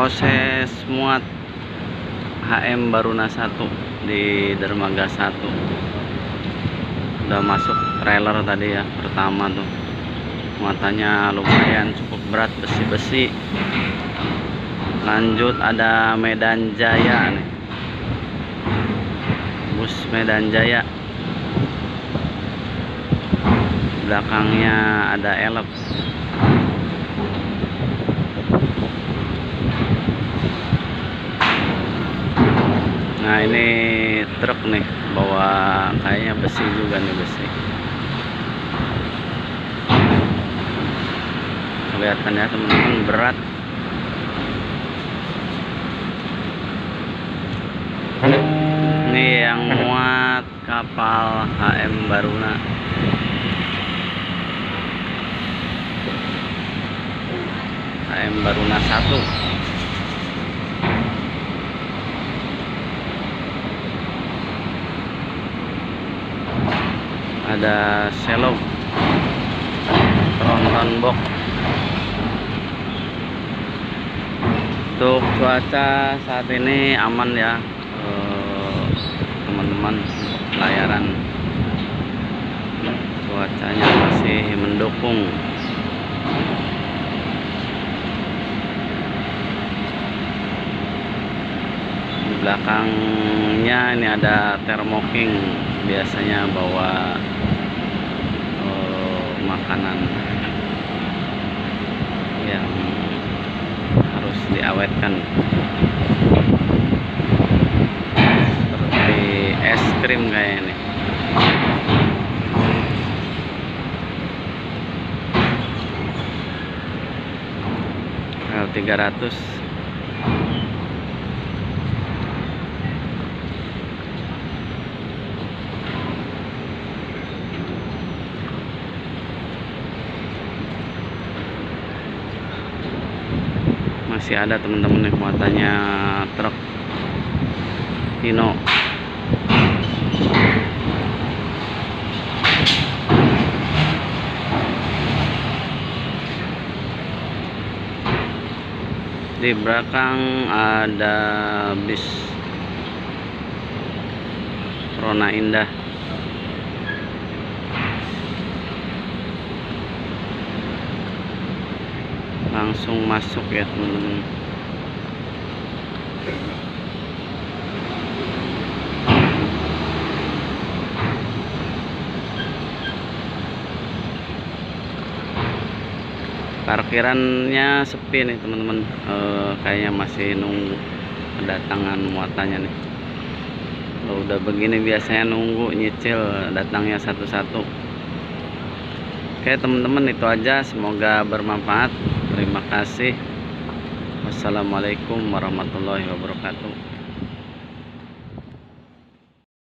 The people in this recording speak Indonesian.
proses muat HM Baruna 1 di dermaga 1. Udah masuk trailer tadi ya, pertama tuh muatannya lumayan cukup berat, besi-besi. Lanjut ada Medan Jaya nih, bus Medan Jaya. Belakangnya ada elep. Nah ini truk nih, bawa kayaknya besi juga nih, besi. Kelihatan ya teman-teman, berat. Ini yang muat kapal HM Baruna. HM Baruna 1. Ada selop, tronton box. Untuk cuaca saat ini aman ya teman-teman, pelayaran cuacanya masih mendukung. Di belakangnya ini ada thermoking, biasanya bawa makanan yang harus diawetkan, seperti es krim kayak ini. L300. Masih ada teman-teman nih muatannya truk Hino. Di belakang ada bis Rona Indah. Langsung masuk ya teman-teman. Parkirannya sepi nih teman-teman, kayaknya masih nunggu kedatangan muatannya nih. Kalau udah begini biasanya nunggu nyicil datangnya satu-satu. Oke teman-teman, itu aja, semoga bermanfaat. Terima kasih. Wassalamualaikum warahmatullahi wabarakatuh.